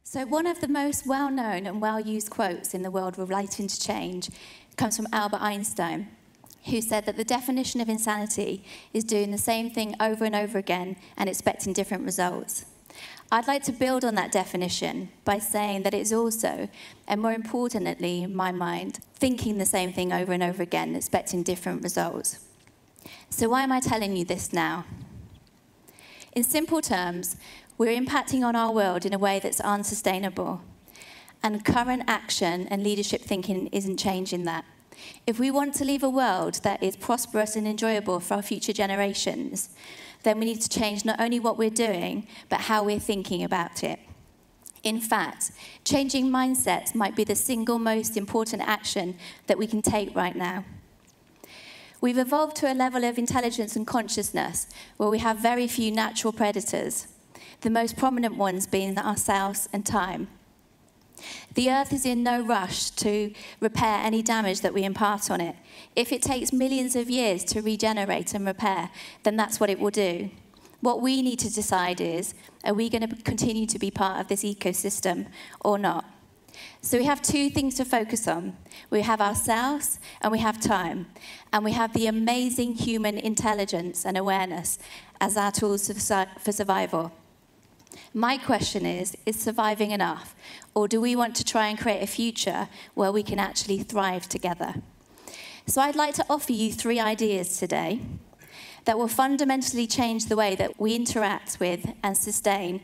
So one of the most well-known and well-used quotes in the world relating to change comes from Albert Einstein, who said that the definition of insanity is doing the same thing over and over again and expecting different results. I'd like to build on that definition by saying that it's also, and more importantly in my mind, thinking the same thing over and over again, expecting different results. So why am I telling you this now? In simple terms, we're impacting on our world in a way that's unsustainable. And current action and leadership thinking isn't changing that. If we want to leave a world that is prosperous and enjoyable for our future generations, then we need to change not only what we're doing, but how we're thinking about it. In fact, changing mindsets might be the single most important action that we can take right now. We've evolved to a level of intelligence and consciousness where we have very few natural predators, the most prominent ones being ourselves and time. The Earth is in no rush to repair any damage that we impart on it. If it takes millions of years to regenerate and repair, then that's what it will do. What we need to decide is, are we going to continue to be part of this ecosystem or not? So we have two things to focus on. We have ourselves and we have time. And we have the amazing human intelligence and awareness as our tools for survival. My question is surviving enough? Or do we want to try and create a future where we can actually thrive together? So I'd like to offer you 3 ideas today that will fundamentally change the way that we interact with and sustain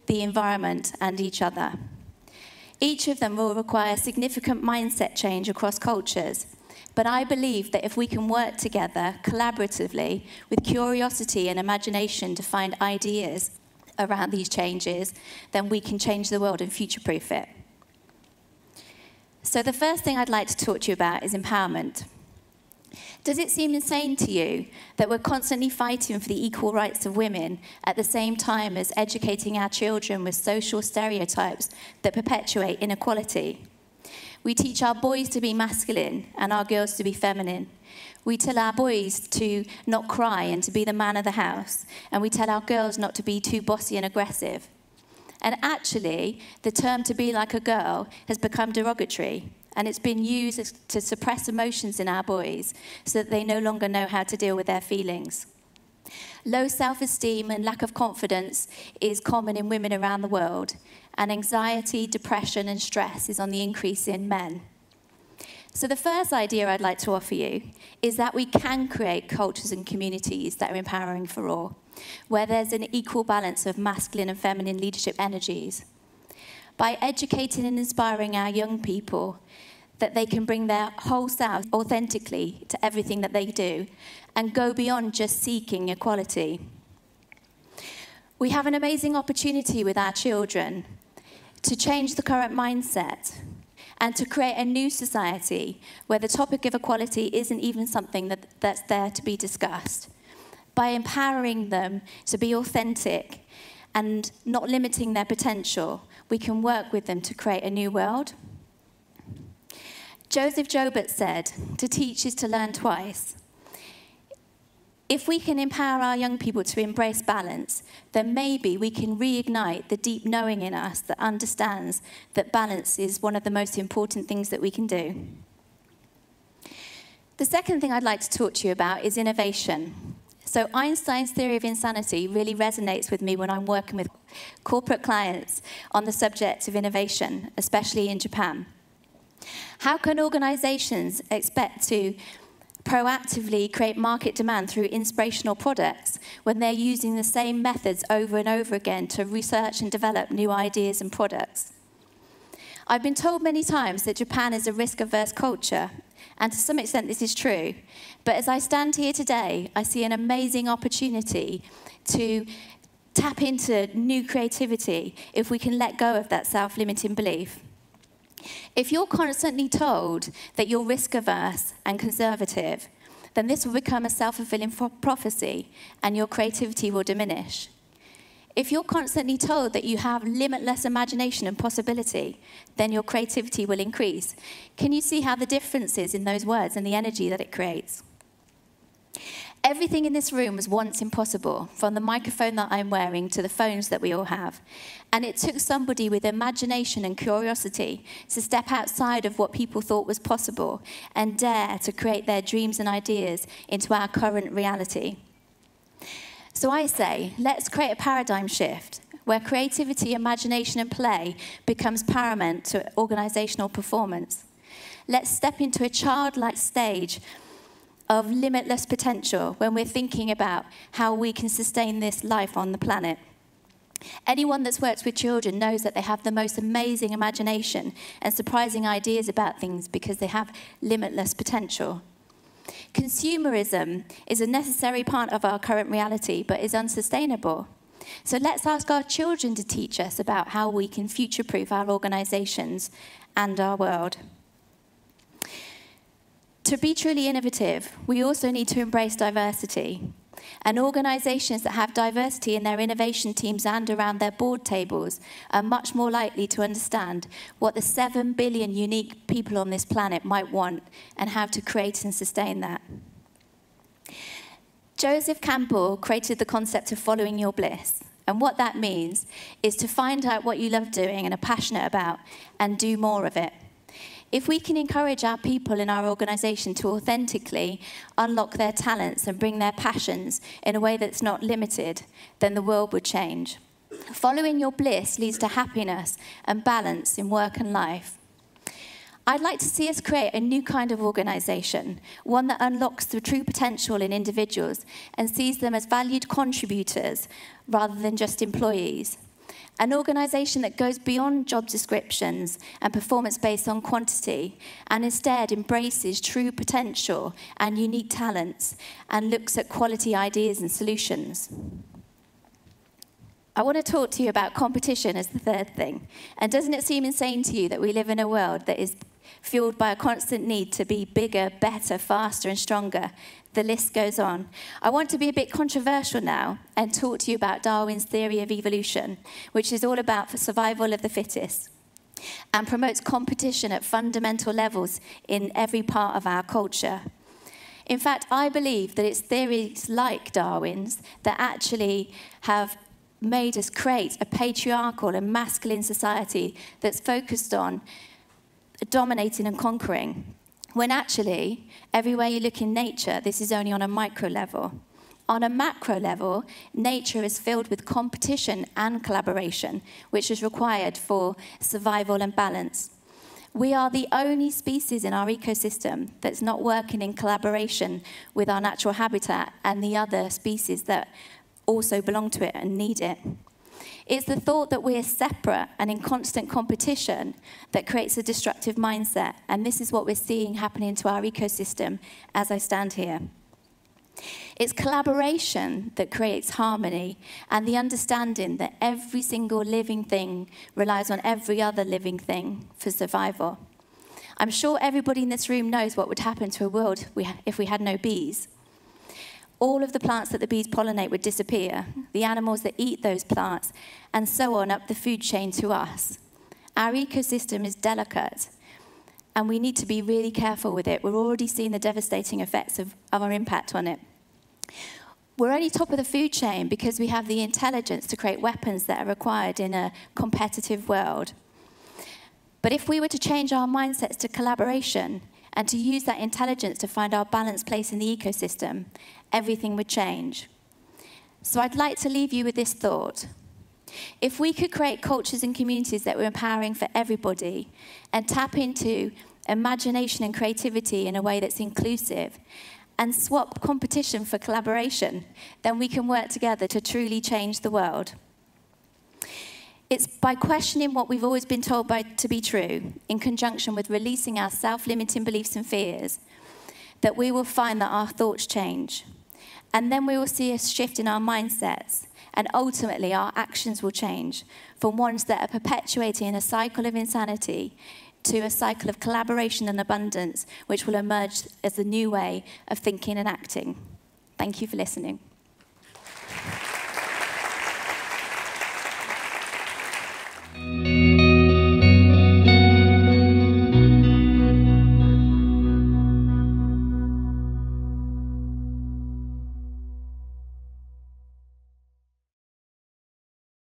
the environment and each other. Each of them will require significant mindset change across cultures. But I believe that if we can work together collaboratively with curiosity and imagination to find ideas around these changes, then we can change the world and future-proof it. So the first thing I'd like to talk to you about is empowerment. Does it seem insane to you that we're constantly fighting for the equal rights of women at the same time as educating our children with social stereotypes that perpetuate inequality? We teach our boys to be masculine and our girls to be feminine. We tell our boys to not cry and to be the man of the house. And we tell our girls not to be too bossy and aggressive. And actually, the term to be like a girl has become derogatory. And it's been used to suppress emotions in our boys so that they no longer know how to deal with their feelings. Low self-esteem and lack of confidence is common in women around the world. And anxiety, depression, and stress is on the increase in men. So the first idea I'd like to offer you is that we can create cultures and communities that are empowering for all, where there's an equal balance of masculine and feminine leadership energies. By educating and inspiring our young people that they can bring their whole self authentically to everything that they do and go beyond just seeking equality. We have an amazing opportunity with our children to change the current mindset and to create a new society where the topic of equality isn't even something that's there to be discussed. By empowering them to be authentic and not limiting their potential, we can work with them to create a new world. Joseph Joubert said, "To teach is to learn twice." If we can empower our young people to embrace balance, then maybe we can reignite the deep knowing in us that understands that balance is one of the most important things that we can do. The second thing I'd like to talk to you about is innovation. So Einstein's theory of insanity really resonates with me when I'm working with corporate clients on the subject of innovation, especially in Japan. How can organizations expect to proactively create market demand through inspirational products when they're using the same methods over and over again to research and develop new ideas and products? I've been told many times that Japan is a risk-averse culture, and to some extent this is true. But as I stand here today, I see an amazing opportunity to tap into new creativity if we can let go of that self-limiting belief. If you're constantly told that you're risk-averse and conservative, then this will become a self-fulfilling prophecy and your creativity will diminish. If you're constantly told that you have limitless imagination and possibility, then your creativity will increase. Can you see how the difference is in those words and the energy that it creates? Everything in this room was once impossible, from the microphone that I'm wearing to the phones that we all have. And it took somebody with imagination and curiosity to step outside of what people thought was possible and dare to create their dreams and ideas into our current reality. So I say, let's create a paradigm shift where creativity, imagination, and play becomes paramount to organizational performance. Let's step into a childlike stage of limitless potential when we're thinking about how we can sustain this life on the planet. Anyone that's worked with children knows that they have the most amazing imagination and surprising ideas about things because they have limitless potential. Consumerism is a necessary part of our current reality, but is unsustainable. So let's ask our children to teach us about how we can future-proof our organizations and our world. To be truly innovative, we also need to embrace diversity. And organizations that have diversity in their innovation teams and around their board tables are much more likely to understand what the 7 billion unique people on this planet might want and how to create and sustain that. Joseph Campbell created the concept of following your bliss. And what that means is to find out what you love doing and are passionate about and do more of it. If we can encourage our people in our organisation to authentically unlock their talents and bring their passions in a way that's not limited, then the world would change. Following your bliss leads to happiness and balance in work and life. I'd like to see us create a new kind of organisation, one that unlocks the true potential in individuals and sees them as valued contributors rather than just employees. An organisation that goes beyond job descriptions and performance based on quantity and instead embraces true potential and unique talents and looks at quality ideas and solutions. I want to talk to you about competition as the third thing. And doesn't it seem insane to you that we live in a world that is fueled by a constant need to be bigger, better, faster and stronger? The list goes on. I want to be a bit controversial now and talk to you about Darwin's theory of evolution, which is all about the survival of the fittest and promotes competition at fundamental levels in every part of our culture. In fact, I believe that it's theories like Darwin's that actually have made us create a patriarchal and masculine society that's focused on dominating and conquering, when actually, everywhere you look in nature, this is only on a micro level. On a macro level, nature is filled with competition and collaboration, which is required for survival and balance. We are the only species in our ecosystem that's not working in collaboration with our natural habitat and the other species that also belong to it and need it. It's the thought that we're separate and in constant competition that creates a destructive mindset, and this is what we're seeing happening to our ecosystem as I stand here. It's collaboration that creates harmony and the understanding that every single living thing relies on every other living thing for survival. I'm sure everybody in this room knows what would happen to a world if we had no bees. All of the plants that the bees pollinate would disappear, the animals that eat those plants, and so on up the food chain to us. Our ecosystem is delicate, and we need to be really careful with it. We're already seeing the devastating effects of our impact on it. We're only top of the food chain because we have the intelligence to create weapons that are required in a competitive world. But if we were to change our mindsets to collaboration and to use that intelligence to find our balanced place in the ecosystem, everything would change. So I'd like to leave you with this thought. If we could create cultures and communities that were empowering for everybody and tap into imagination and creativity in a way that's inclusive and swap competition for collaboration, then we can work together to truly change the world. It's by questioning what we've always been told to be true, in conjunction with releasing our self-limiting beliefs and fears, that we will find that our thoughts change. And then we will see a shift in our mindsets, and ultimately our actions will change from ones that are perpetuating a cycle of insanity to a cycle of collaboration and abundance, which will emerge as a new way of thinking and acting. Thank you for listening.